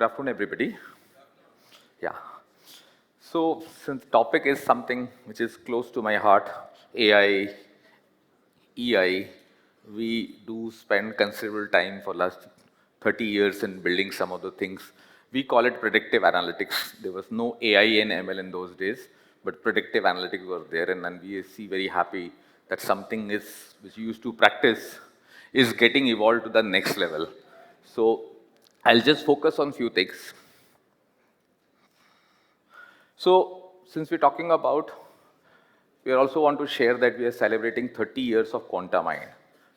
Good afternoon, everybody. Yeah. So, since the topic is something which is close to my heart, AI, EI, we do spend considerable time for last 30 years in building some of the things. We call it predictive analytics. There was no AI and ML in those days, but predictive analytics was there, and then we see very happy that something is which we used to practice is getting evolved to the next level. So, I'll just focus on few things. So, since we're talking about, we also want to share that we are celebrating 30 years of QuantMind.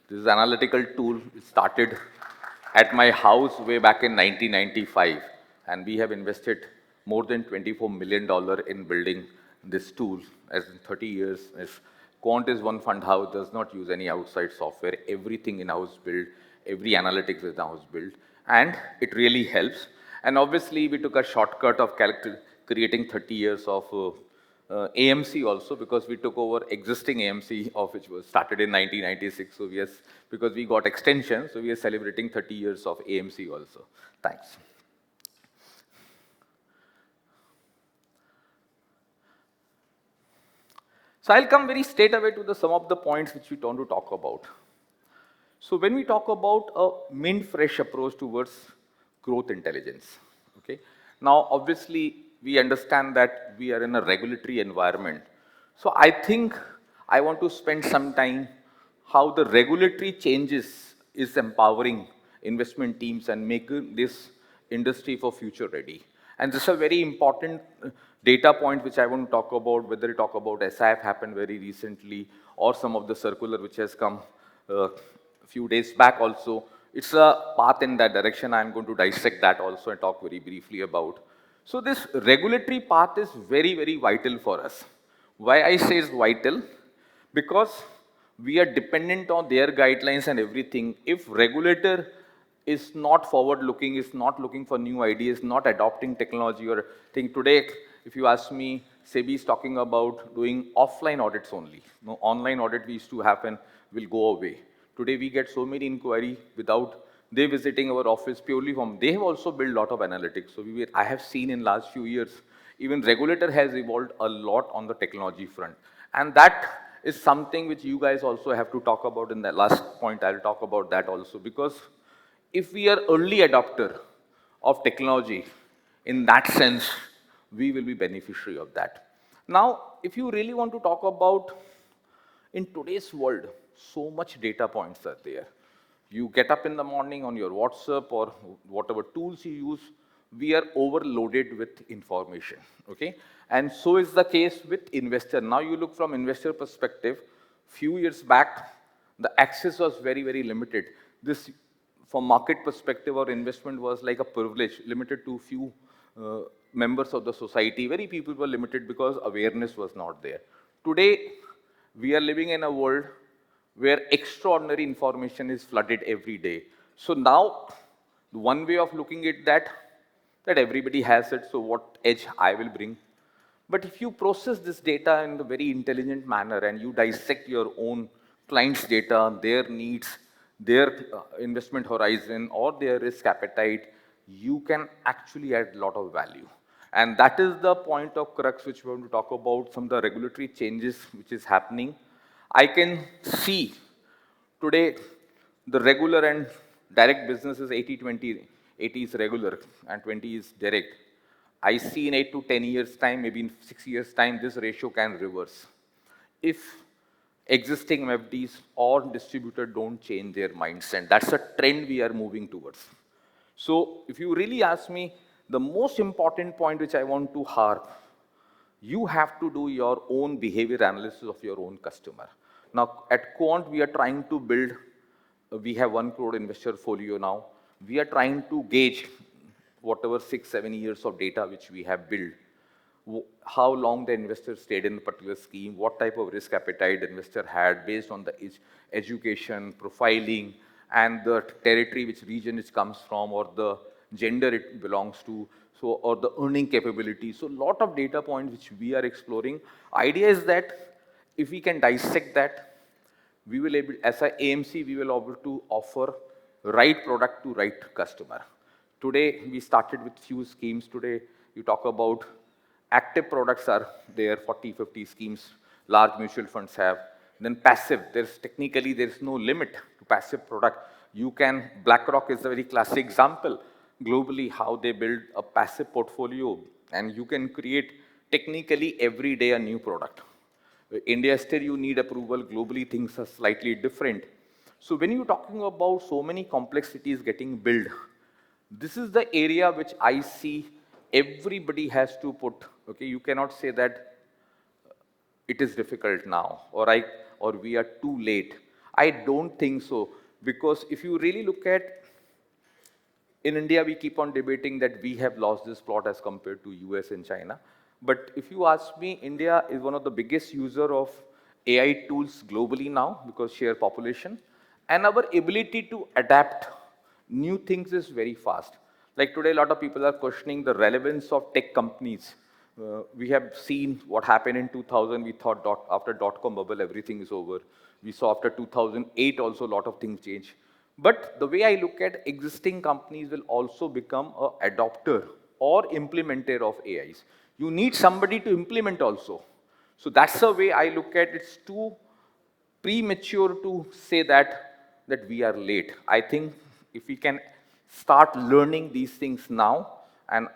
This is an analytical tool. It started at my house way back in 1995, and we have invested more than $24 million in building this tool. As in 30 years, Quant is one fund house, does not use any outside software. Everything in-house built, every analytics is in-house built, and it really helps. And obviously, we took a shortcut of creating 30 years of AMC also, because we took over existing AMC of which was started in 1996. So yes, because we got extension, so we are celebrating 30 years of AMC also. Thanks. So I'll come very straight away to some of the points which we want to talk about. So when we talk about a mint fresh approach towards growth intelligence, okay. Now obviously we understand that we are in a regulatory environment. So I think I want to spend some time how the regulatory changes is empowering investment teams and making this industry for future ready. And this is a very important data point which I want to talk about, whether you talk about SIF happened very recently or some of the circular which has come a few days back also. It's a path in that direction. I'm going to dissect that also and talk very briefly about. So this regulatory path is very, very vital for us. Why I say it's vital? Because we are dependent on their guidelines and everything. If regulator is not forward looking, is not looking for new ideas, not adopting technology or thing. Today, if you ask me, SEBI is talking about doing offline audits only. No, online audit we used to happen will go away. Today we get so many inquiry without they visiting our office purely from, they have also built a lot of analytics. So I have seen in last few years, even regulator has evolved a lot on the technology front. And that is something which you guys also have to talk about in the last point. I'll talk about that also, because if we are early adopter of technology, in that sense, we will be beneficiary of that. Now, if you really want to talk about, in today's world, so much data points are there. You get up in the morning on your WhatsApp or whatever tools you use, we are overloaded with information, okay? And so is the case with investor. Now you look from investor perspective, few years back, the access was very, very limited. This, from market perspective or investment was like a privilege, limited to few members of the society. Very people were limited because awareness was not there. Today, we are living in a world where extraordinary information is flooded every day. So now, one way of looking at that everybody has it, so what edge I will bring. But if you process this data in a very intelligent manner and you dissect your own client's data, their needs, their investment horizon or their risk appetite, you can actually add a lot of value. And that is the point of crux which we want to talk about, some of the regulatory changes which is happening. I can see today the regular and direct business is 80-20. 80 is regular and 20 is direct. I see in 8 to 10 years time, maybe in 6 years time, this ratio can reverse. If existing MFDs or distributor don't change their mindset, that's a trend we are moving towards. So if you really ask me, the most important point which I want to harp, you have to do your own behavior analysis of your own customer. Now at Quant, we are trying to build, we have 1 crore investor folio now. We are trying to gauge whatever 6-7 years of data which we have built, how long the investor stayed in a particular scheme, what type of risk appetite the investor had based on the education, profiling, and the territory which region it comes from, or the gender it belongs to, so, or the earning capability. So a lot of data points which we are exploring. Idea is that if we can dissect that, we will able, as a AMC, we will able to offer right product to right customer. Today, we started with few schemes. Today, you talk about active products are there, 40, 50 schemes, large mutual funds have. Then passive, there's no limit to passive product. You can, BlackRock is a very classic example, globally, how they build a passive portfolio, and you can create technically every day a new product. India, still you need approval. Globally, things are slightly different. So when you're talking about so many complexities getting built, this is the area which I see everybody has to put. Okay, you cannot say that it is difficult now, or we are too late. I don't think so, because if you really look at in India, we keep on debating that we have lost this plot as compared to US and China. But if you ask me, India is one of the biggest user of AI tools globally now because sheer population. And our ability to adapt new things is very fast. Like today, a lot of people are questioning the relevance of tech companies. We have seen what happened in 2000. We thought after dot-com bubble, everything is over. We saw after 2008 also a lot of things change. But the way I look at existing companies will also become an adopter or implementer of AIs. You need somebody to implement also. So that's the way I look at it. It's too premature to say that we are late. I think if we can start learning these things now, and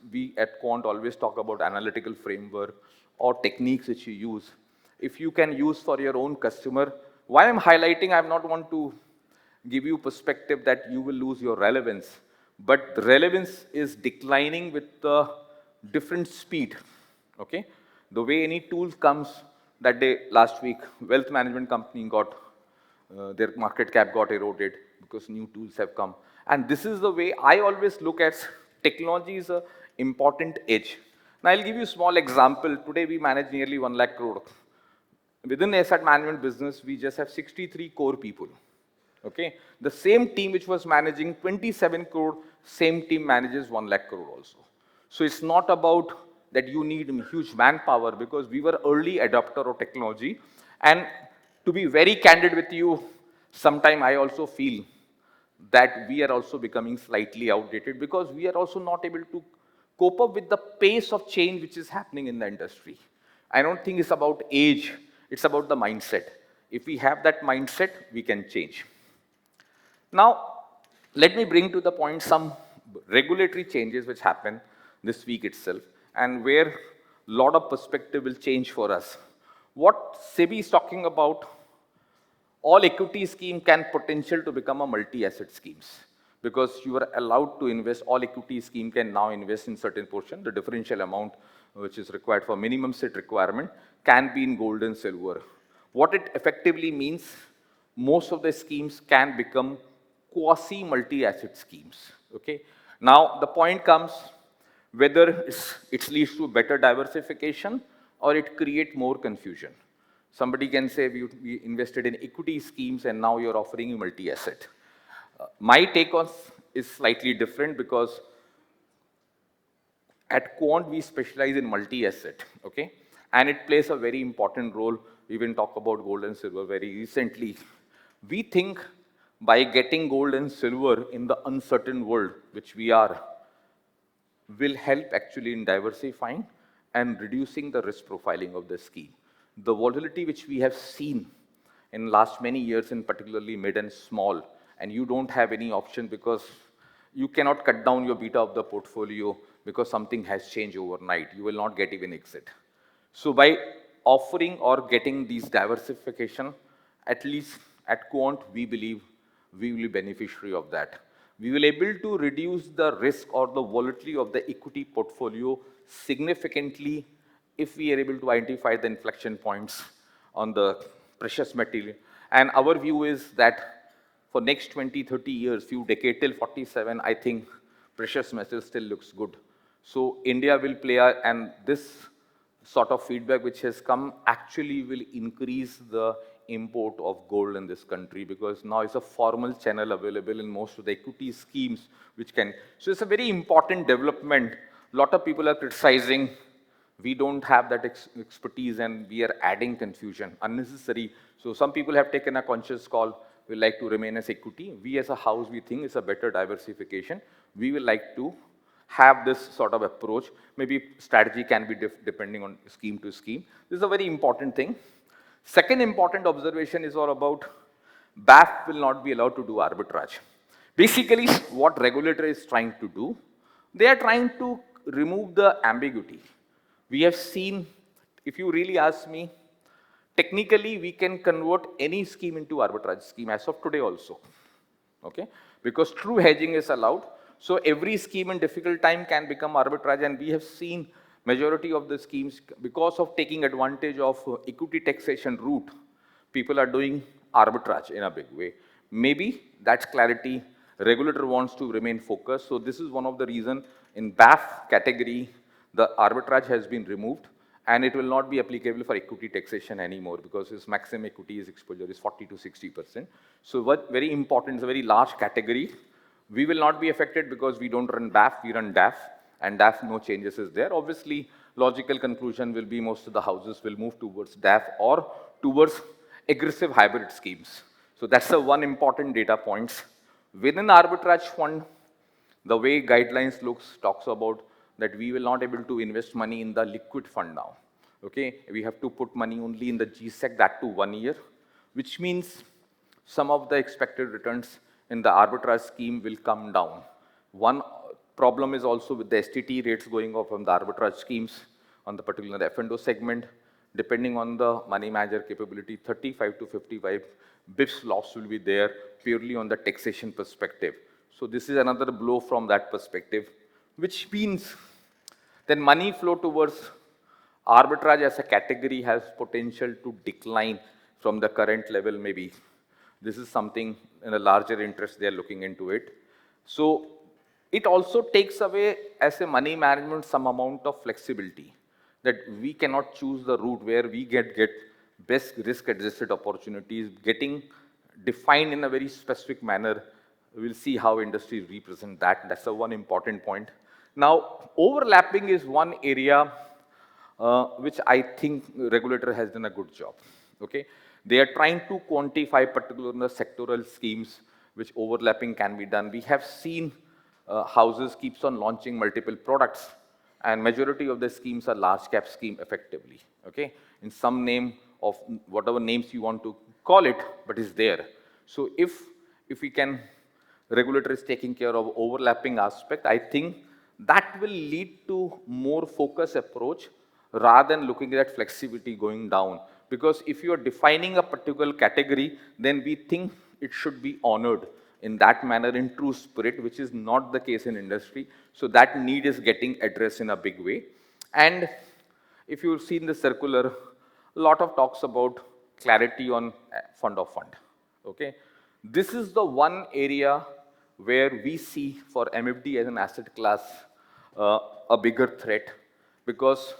we at Quant always talk about analytical framework or techniques which you use. If you can use for your own customer, why I'm highlighting, I'm not want to give you perspective that you will lose your relevance, but the relevance is declining with the different speed. Okay, the way any tool comes. That day last week, wealth management company got their market cap got eroded because new tools have come. And this is the way I always look at technology is a important edge. Now I'll give you a small example. Today we manage nearly 1 lakh crore. Within the asset management business, we just have 63 core people. Okay, the same team which was managing 27 crore, same team manages 1 lakh crore also. So it's not about that you need huge manpower, because we were early adopter of technology. And to be very candid with you, sometime I also feel that we are also becoming slightly outdated, because we are also not able to cope up with the pace of change which is happening in the industry. I don't think it's about age, it's about the mindset. If we have that mindset, we can change. Now, let me bring to the point some regulatory changes which happened this week itself, and where a lot of perspective will change for us. What SEBI is talking about, all equity scheme can potential to become a multi-asset schemes, because you are allowed to invest, all equity scheme can now invest in certain portion, the differential amount which is required for minimum set requirement can be in gold and silver. What it effectively means, most of the schemes can become quasi multi-asset schemes. Okay. Now the point comes whether it leads to better diversification or it create more confusion. Somebody can say we invested in equity schemes and now you're offering multi-asset. My take on is slightly different, because at Quant we specialize in multi-asset. Okay, and it plays a very important role. We even talk about gold and silver very recently. We think by getting gold and silver in the uncertain world, which we are, will help actually in diversifying and reducing the risk profiling of the scheme. The volatility which we have seen in last many years, in particularly mid and small, and you don't have any option, because you cannot cut down your beta of the portfolio because something has changed overnight. You will not get even exit. So by offering or getting these diversification, at least at Quant, we believe we will be beneficiary of that. We will able to reduce the risk or the volatility of the equity portfolio significantly if we are able to identify the inflection points on the precious material. And our view is that for next 20, 30 years, few decades till 47, I think precious metal still looks good. So India will play, and this sort of feedback which has come actually will increase the import of gold in this country, because now it's a formal channel available in most of the equity schemes which can. So it's a very important development. A lot of people are criticizing we don't have that expertise and we are adding confusion, unnecessary. So some people have taken a conscious call. will like to remain as equity. We as a house, we think it's a better diversification. We will like to have this sort of approach. Maybe strategy can be depending on scheme to scheme. This is a very important thing. Second important observation is all about BAF will not be allowed to do arbitrage. Basically, what regulator is trying to do, they are trying to remove the ambiguity. We have seen, if you really ask me, technically we can convert any scheme into arbitrage scheme as of today also. Okay? Because true hedging is allowed. So every scheme in difficult time can become arbitrage, and we have seen majority of the schemes, because of taking advantage of equity taxation route, people are doing arbitrage in a big way. Maybe that's clarity. Regulator wants to remain focused. So this is one of the reasons in BAF category, the arbitrage has been removed, and it will not be applicable for equity taxation anymore because its maximum equity exposure is 40 to 60%. So what very important, it's a very large category. We will not be affected because we don't run BAF, we run DAF, and DAF, no changes is there. Obviously, logical conclusion will be most of the houses will move towards DAF or towards aggressive hybrid schemes. So that's the one important data points. Within arbitrage fund, the way guidelines talks about that we will not able to invest money in the liquid fund now. Okay, we have to put money only in the GSEC, that to 1 year, which means some of the expected returns in the arbitrage scheme will come down. One problem is also with the STT rates going up on the arbitrage schemes on the particular F&O segment. Depending on the money manager capability, 35 to 55 bips loss will be there purely on the taxation perspective. So this is another blow from that perspective, which means then money flow towards arbitrage as a category has potential to decline from the current level maybe. This is something in a larger interest they are looking into it. So it also takes away as a money management some amount of flexibility that we cannot choose the route where we get best risk adjusted opportunities getting defined in a very specific manner. We'll see how industry represent that. That's the one important point. Now, overlapping is one area which I think regulator has done a good job. Okay, they are trying to quantify particular sectoral schemes which overlapping can be done. We have seen houses keeps on launching multiple products, and majority of the schemes are large cap scheme effectively. Okay, in some name of whatever names you want to call it, but is there. So if we can, regulator is taking care of overlapping aspect, I think that will lead to more focused approach rather than looking at flexibility going down. Because if you are defining a particular category, then we think it should be honored in that manner in true spirit, which is not the case in industry. So that need is getting addressed in a big way. And if you've seen the circular, a lot of talks about clarity on fund of fund. Okay, this is the one area where we see for MFD as an asset class a bigger threat, because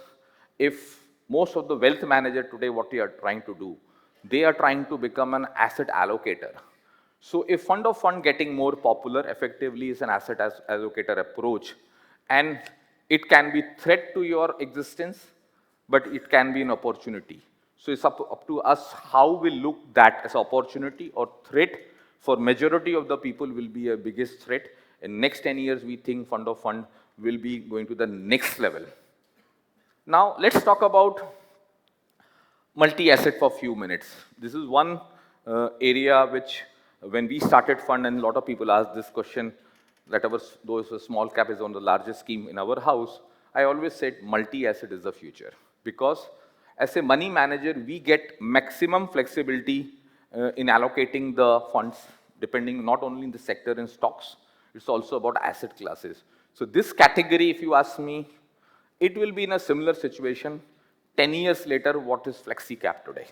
if most of the wealth manager today, what they are trying to do, they are trying to become an asset allocator. So if fund of fund getting more popular effectively is an asset allocator approach, and it can be threat to your existence, but it can be an opportunity. So it's up to us how we look that as opportunity or threat. For majority of the people will be a biggest threat. In next 10 years, we think fund of fund will be going to the next level. Now, let's talk about multi-asset for a few minutes. This is one area which, when we started fund, and a lot of people ask this question, that those small cap is on the largest scheme in our house, I always said multi-asset is the future. Because as a money manager, we get maximum flexibility in allocating the funds, depending not only in the sector and stocks, it's also about asset classes. So this category, if you ask me, it will be in a similar situation 10 years later, what is flexi cap today?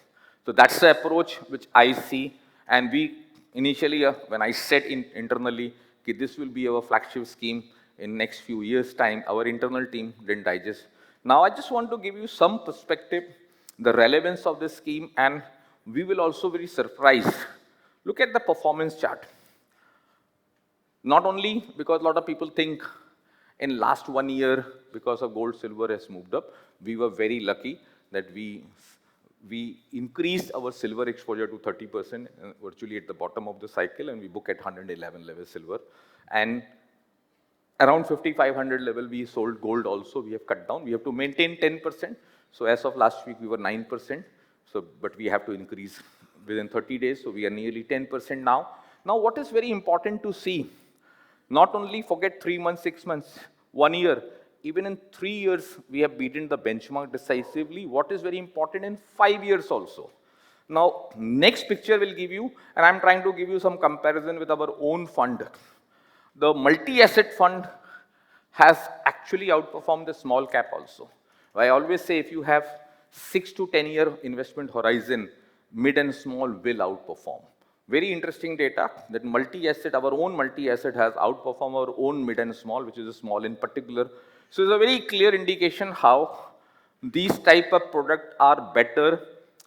So that's the approach which I see. And we initially, when I said internally, okay, this will be our flagship scheme in next few years' time, our internal team didn't digest. Now, I just want to give you some perspective, the relevance of this scheme, and we will also be surprised. Look at the performance chart. Not only because a lot of people think in last 1 year, because of gold, silver has moved up, we were very lucky that we we increased our silver exposure to 30%, virtually at the bottom of the cycle, and we book at 111 level silver. And around 5,500 level, we sold gold also. We have cut down. We have to maintain 10%. So as of last week, we were 9%. So, but we have to increase within 30 days. So we are nearly 10% now. Now, what is very important to see, not only forget 3 months, 6 months, 1 year, even in 3 years, we have beaten the benchmark decisively. What is very important in 5 years also. Now, next picture will give you, and I'm trying to give you some comparison with our own fund. The multi-asset fund has actually outperformed the small cap also. I always say if you have 6 to 10 year investment horizon, mid and small will outperform. Very interesting data that multi-asset, our own multi-asset has outperformed our own mid and small, which is a small in particular. So it's a very clear indication how these type of products are better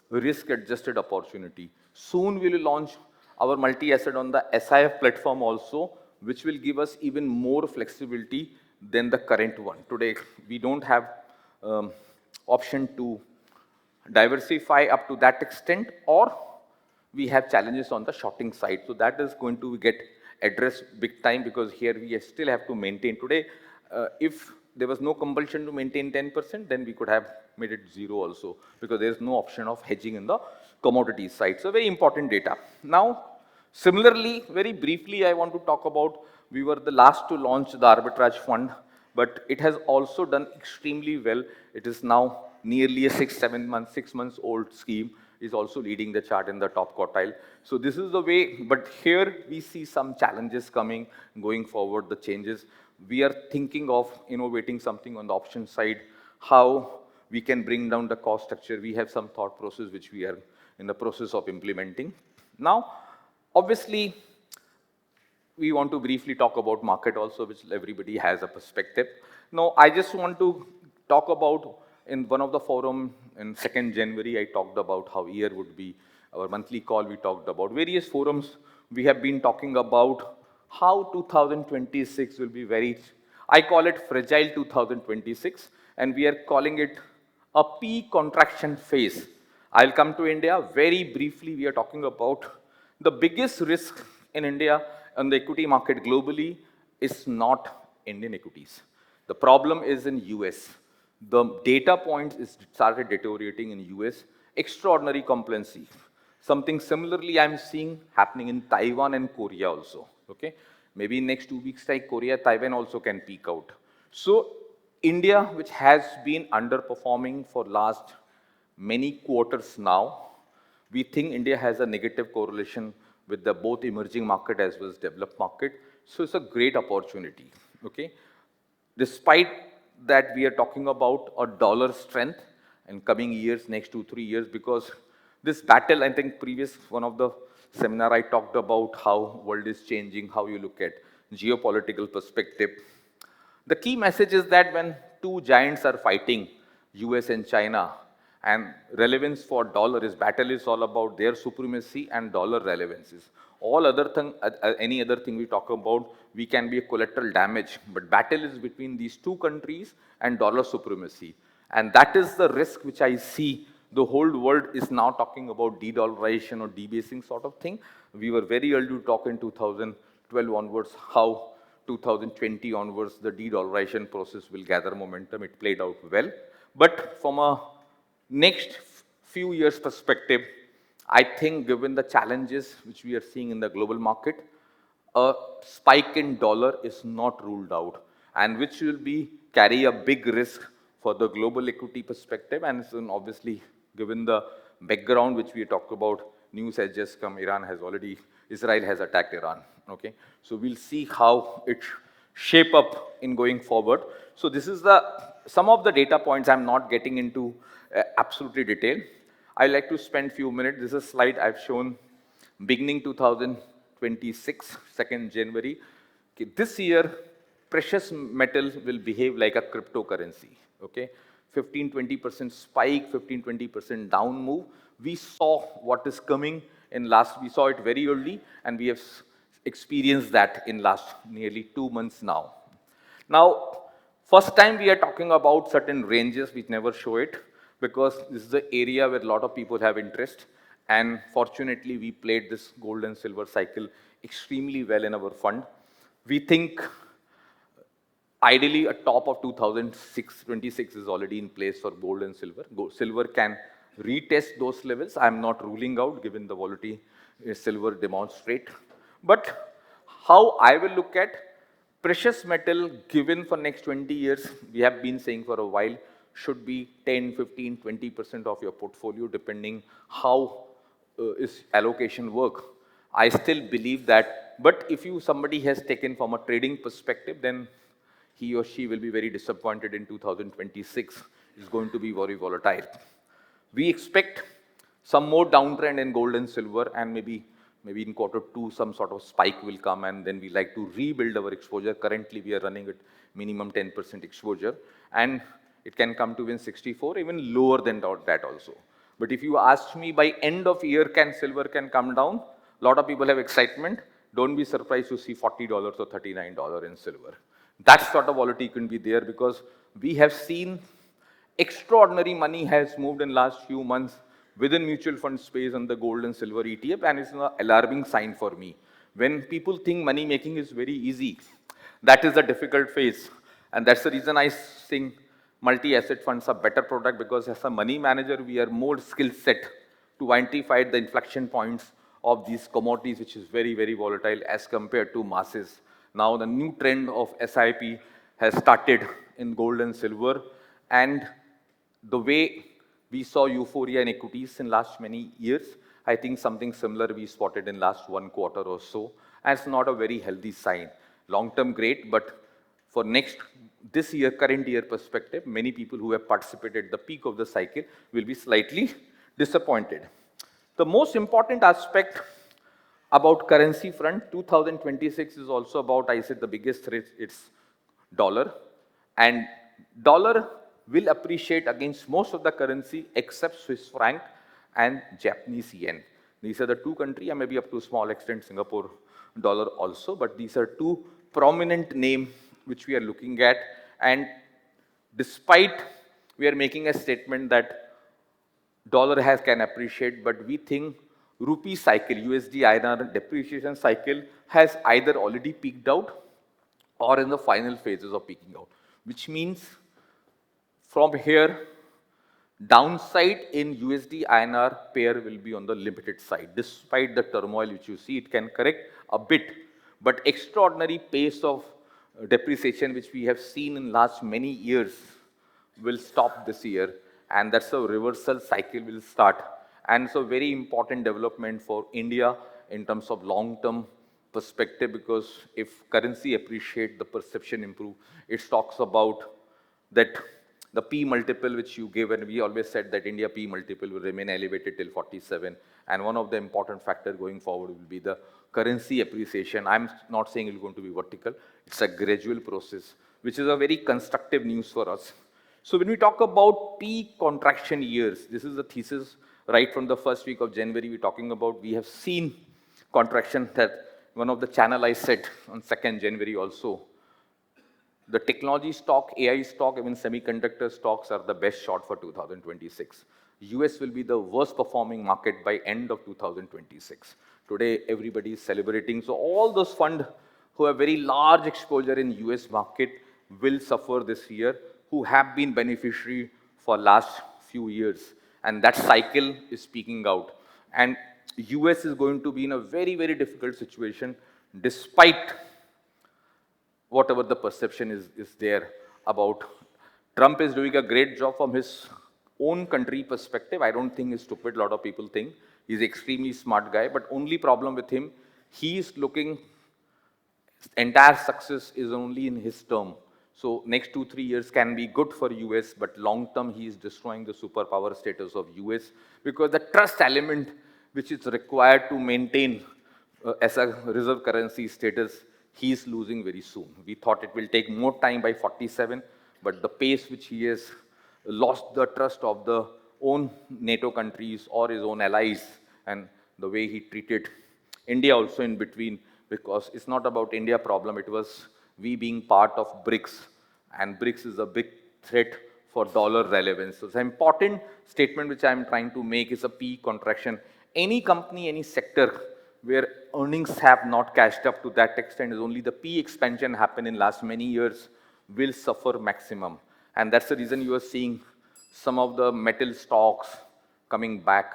risk-adjusted opportunity. Soon we will launch our multi-asset on the SIF platform also, which will give us even more flexibility than the current one. Today, we don't have option to diversify up to that extent, or we have challenges on the shorting side. So that is going to get addressed big time, because here we still have to maintain. Today, if there was no compulsion to maintain 10%, then we could have made it zero also, because there is no option of hedging in the commodity side. So very important data. Now, similarly, very briefly, I want to talk about, we were the last to launch the arbitrage fund, but it has also done extremely well. It is now nearly a 6 months old scheme, is also leading the chart in the top quartile. So this is the way, but here we see some challenges coming, going forward, the changes. We are thinking of innovating something on the option side, how we can bring down the cost structure. We have some thought process which we are in the process of implementing. Now, obviously, we want to briefly talk about market also, which everybody has a perspective. Now, I just want to talk about, in one of the forum in 2nd January, I talked about how year would be, our monthly call, we talked about various forums. We have been talking about how 2026 will be very, I call it fragile 2026, and we are calling it a peak contraction phase. I'll come to India. Very briefly, we are talking about the biggest risk in India and the equity market globally is not Indian equities. The problem is in US. The data points is started deteriorating in US. Extraordinary complacency. Something similarly I'm seeing happening in Taiwan and Korea also. Okay, maybe in next 2 weeks like Korea, Taiwan also can peak out. So India, which has been underperforming for last many quarters now, we think India has a negative correlation with the both emerging market as well as developed market. So it's a great opportunity. Okay, despite that we are talking about a dollar strength in coming years, next 2-3 years, because this battle, I think previous one of the seminar I talked about how world is changing, how you look at geopolitical perspective. The key message is that when two giants are fighting, US and China, and relevance for dollar is battle is all about their supremacy and dollar relevances. All other thing, any other thing we talk about, we can be a collateral damage, but battle is between these two countries and dollar supremacy. And that is the risk which I see. The whole world is now talking about de-dollarization or debasing sort of thing. We were very early to talk in 2012 onwards how 2020 onwards the de-dollarization process will gather momentum. It played out well. But from a next few years perspective, I think given the challenges which we are seeing in the global market, a spike in dollar is not ruled out, and which will be carry a big risk for the global equity perspective. And so obviously, given the background which we talked about, news has just come, Israel has attacked Iran. Okay, so we'll see how it shape up in going forward. So this is some of the data points. I'm not getting into absolutely detail. I like to spend few minutes. This is a slide I've shown beginning 2026, 2nd January. Okay, this year, precious metals will behave like a cryptocurrency. Okay, 15-20% spike, 15-20% down move. We saw what is coming in last. We saw it very early, and we have experienced that in last nearly 2 months now. Now, first time we are talking about certain ranges. We never show it. because this is the area where a lot of people have interest. And fortunately, we played this gold and silver cycle extremely well in our fund. We think ideally a top of 2026 is already in place for gold and silver. Silver can retest those levels. I'm not ruling out given the volatility silver demonstrate. But how I will look at precious metal given for next 20 years, we have been saying for a while, should be 10, 15, 20% of your portfolio depending how is allocation work. I still believe that, but if somebody has taken from a trading perspective, then he or she will be very disappointed in 2026. It's going to be very volatile. We expect some more downtrend in gold and silver, and maybe in Q2 some sort of spike will come, and then we like to rebuild our exposure. Currently, we are running at minimum 10% exposure, and it can come to even 64, even lower than that also. But if you ask me by end of year, silver can come down? A lot of people have excitement. Don't be surprised to see $40 or $39 in silver. That sort of volatility can be there because we have seen extraordinary money has moved in last few months within mutual fund space on the gold and silver ETF, and it's an alarming sign for me. When people think money making is very easy, that is the difficult phase. And that's the reason I think multi-asset funds are better product, because as a money manager, we are more skill set to identify the inflection points of these commodities, which is very, very volatile as compared to masses. Now the new trend of SIP has started in gold and silver, and the way we saw euphoria in equities in last many years, I think something similar we spotted in last 1 quarter or so. And it's not a very healthy sign. Long term great, but for this year, current year perspective, many people who have participated at the peak of the cycle will be slightly disappointed. The most important aspect about currency front, 2026 is also about, I said the biggest threat, it's dollar. And dollar will appreciate against most of the currency except Swiss franc and Japanese yen. These are the two countries, and maybe up to a small extent Singapore dollar also, but these are two prominent names which we are looking at. And despite we are making a statement that dollar can appreciate, but we think rupee cycle, USD INR depreciation cycle has either already peaked out or in the final phases of peaking out, which means from here, downside in USD INR pair will be on the limited side. Despite the turmoil which you see, it can correct a bit, but extraordinary pace of depreciation which we have seen in last many years will stop this year, and that's a reversal cycle will start. And so very important development for India in terms of long-term perspective, because if currency appreciate, the perception improve. It talks about that the P multiple which you give, and we always said that India P multiple will remain elevated till 47. And one of the important factors going forward will be the currency appreciation. I'm not saying it's going to be vertical. It's a gradual process, which is a very constructive news for us. So when we talk about peak contraction years, this is the thesis right from the first week of January we're talking about. We have seen contraction. That one of the channel I said on 2nd January also. The technology stock, AI stock, even semiconductor stocks are the best shot for 2026. US will be the worst performing market by end of 2026. Today, everybody is celebrating. So all those funds who have very large exposure in US market will suffer this year, who have been beneficiary for last few years. And that cycle is peaking out. And US is going to be in a very, very difficult situation despite whatever the perception is there about. Trump is doing a great job from his own country perspective. I don't think he's stupid. A lot of people think he's an extremely smart guy, but only problem with him, he's looking, entire success is only in his term. So next 2-3 years can be good for US, but long term he is destroying the superpower status of US, because the trust element which is required to maintain as a reserve currency status, he is losing very soon. We thought it will take more time by 47, but the pace which he has lost the trust of the own NATO countries or his own allies, and the way he treated India also in between, because it's not about India problem, it was we being part of BRICS, and BRICS is a big threat for dollar relevance. So it's an important statement which I'm trying to make is a P contraction. Any company, any sector where earnings have not catched up to that extent is only the P expansion happened in last many years will suffer maximum. And that's the reason you are seeing some of the metal stocks coming back,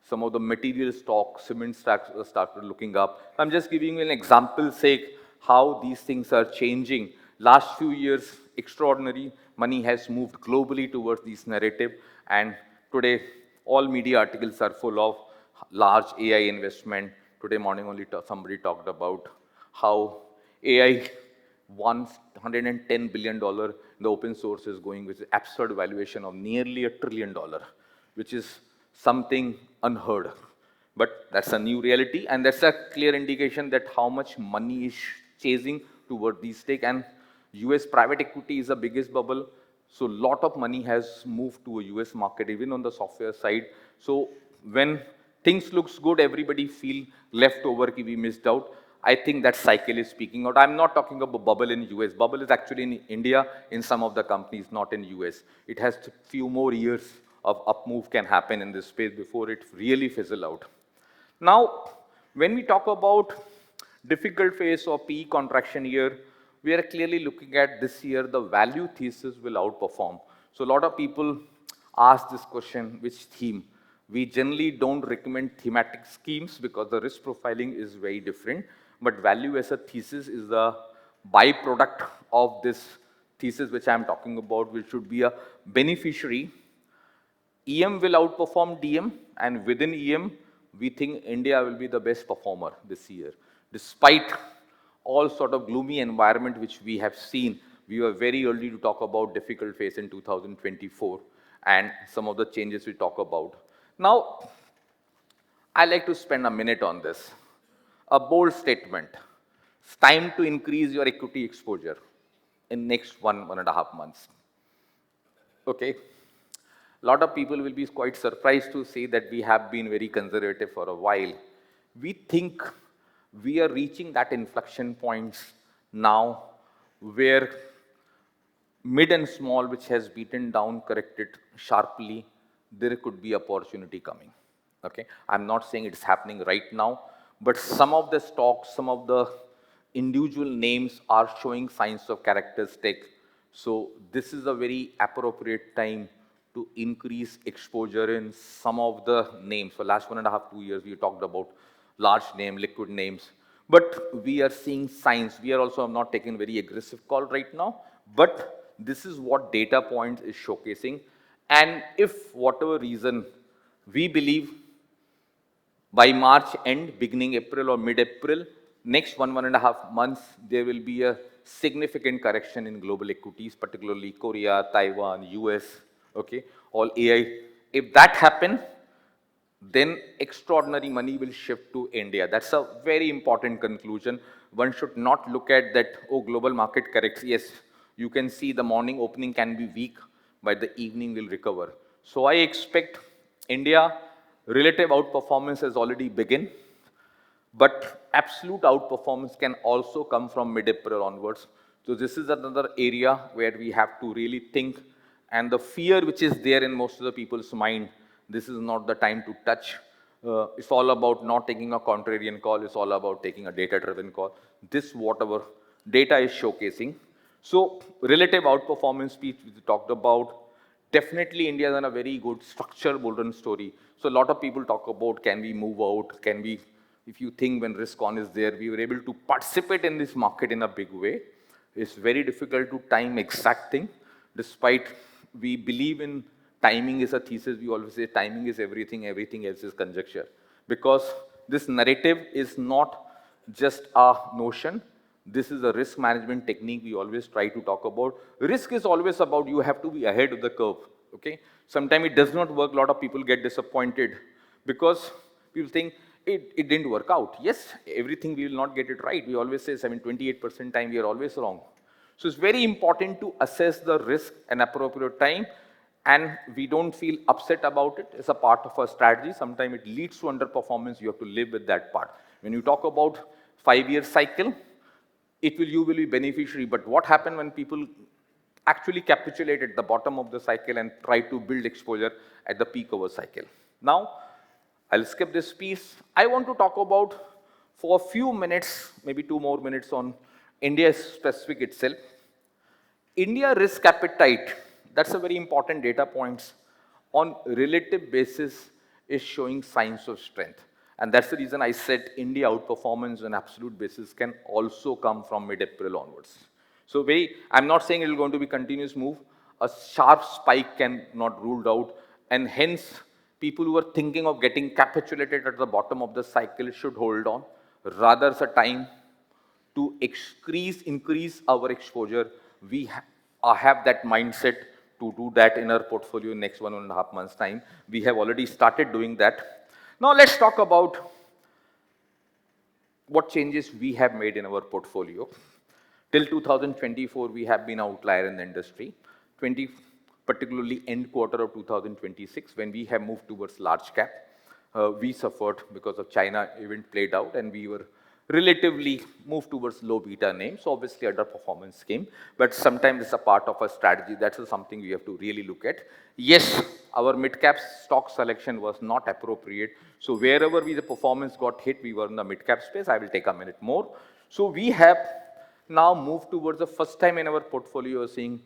some of the material stocks, cement stocks started looking up. I'm just giving you an example sake how these things are changing. Last few years, extraordinary money has moved globally towards this narrative, and today all media articles are full of large AI investment. Today morning only somebody talked about how AI $110 billion in the open source is going with absurd valuation of nearly $1 trillion, which is something unheard. But that's a new reality, and that's a clear indication that how much money is chasing toward these stake. And US private equity is the biggest bubble, so a lot of money has moved to a US market, even on the software side. So when things looks good, everybody feel left over, we missed out. I think that cycle is speaking out. I'm not talking about bubble in US. Bubble is actually in India in some of the companies, not in US. It has few more years of up move can happen in this space before it really fizzle out. Now, when we talk about difficult phase or PE contraction year, we are clearly looking at this year the value thesis will outperform. So a lot of people ask this question, which theme? We generally don't recommend thematic schemes because the risk profiling is very different. But value as a thesis is the byproduct of this thesis which I am talking about, which should be a beneficiary. EM will outperform DM, and within EM, we think India will be the best performer this year. Despite all sort of gloomy environment which we have seen, we were very early to talk about difficult phase in 2024 and some of the changes we talk about. Now, I like to spend a minute on this. A bold statement. It's time to increase your equity exposure in next 1.5 months. Okay. A lot of people will be quite surprised to see that we have been very conservative for a while. We think we are reaching that inflection points now where mid and small, which has beaten down, corrected sharply, there could be opportunity coming. Okay, I'm not saying it's happening right now, but some of the stocks, some of the individual names are showing signs of characteristic. So this is a very appropriate time to increase exposure in some of the names. For last 1.5, 2 years, we talked about large name, liquid names, but we are seeing signs. We are also not taking very aggressive call right now, but this is what data points is showcasing. And if whatever reason we believe by March end, beginning April or mid-April, next 1.5 months, there will be a significant correction in global equities, particularly Korea, Taiwan, US, okay, all AI. If that happens, then extraordinary money will shift to India. That's a very important conclusion. One should not look at that, oh, global market corrects. Yes, you can see the morning opening can be weak, but the evening will recover. So I expect India relative outperformance has already begun, but absolute outperformance can also come from mid-April onwards. So this is another area where we have to really think, and the fear which is there in most of the people's mind, this is not the time to touch. It's all about not taking a contrarian call. It's all about taking a data-driven call. This whatever data is showcasing. So relative outperformance piece we talked about. Definitely India is in a very good structure golden story. So a lot of people talk about can we move out, can we, if you think when risk on is there, we were able to participate in this market in a big way. It's very difficult to time exact thing. Despite we believe in timing is a thesis, we always say timing is everything, everything else is conjecture. Because this narrative is not just a notion, this is a risk management technique we always try to talk about. Risk is always about you have to be ahead of the curve, okay? Sometimes it does not work, a lot of people get disappointed because people think it didn't work out. Yes, everything we will not get it right. We always say 28% time we are always wrong. So it's very important to assess the risk an appropriate time, and we don't feel upset about it. It's a part of our strategy. Sometimes it leads to underperformance. You have to live with that part. When you talk about 5-year cycle, you will be beneficiary. But what happens when people actually capitulate at the bottom of the cycle and try to build exposure at the peak of a cycle. Now, I'll skip this piece. I want to talk about for a few minutes, maybe 2 more minutes on India specific itself. India risk appetite, that's a very important data point, on relative basis is showing signs of strength. And that's the reason I said India outperformance on absolute basis can also come from mid-April onwards. So I'm not saying it is going to be continuous move. A sharp spike can not ruled out, and hence people who are thinking of getting capitulated at the bottom of the cycle should hold on. Rather, it's a time to increase our exposure. We have that mindset to do that in our portfolio in next 1.5 months time. We have already started doing that. Now let's talk about what changes we have made in our portfolio. Till 2024, we have been outlier in the industry. Particularly end quarter of 2026, when we have moved towards large cap, we suffered because of China event played out, and we were relatively moved towards low beta names. So obviously underperformance came, but sometimes it's a part of a strategy. That's something we have to really look at. Yes, our mid-cap stock selection was not appropriate. So wherever the performance got hit, we were in the mid-cap space. I will take a minute more. So we have now moved towards the first time in our portfolio seeing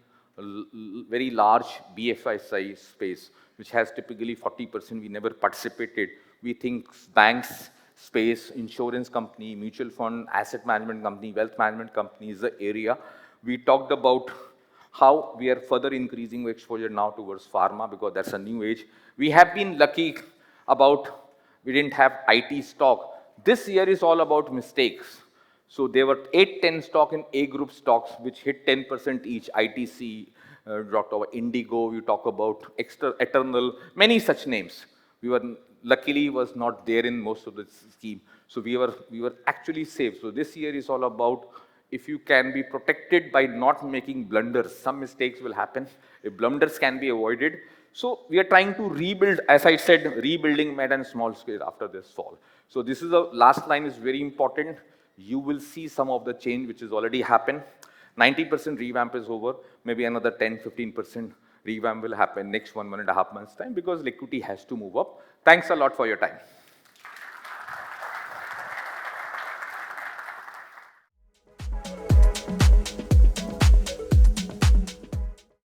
very large BFSI space, which has typically 40%. We never participated. We think banks, space, insurance company, mutual fund, asset management company, wealth management company is the area. We talked about how we are further increasing exposure now towards pharma because that's a new age. We have been lucky about we didn't have IT stock. This year is all about mistakes. So there were 8-10 stock in A group stocks which hit 10% each. ITC, talked about Indigo, we talk about Eternal, many such names. We were luckily was not there in most of the scheme. So we were actually safe. So this year is all about if you can be protected by not making blunders. Some mistakes will happen. If blunders can be avoided. So we are trying to rebuild, as I said, rebuilding mid and small scale after this fall. So this is the last line is very important. You will see some of the change which has already happened. 90% revamp is over. Maybe another 10-15% revamp will happen next 1.5 months time because liquidity has to move up. Thanks a lot for your time.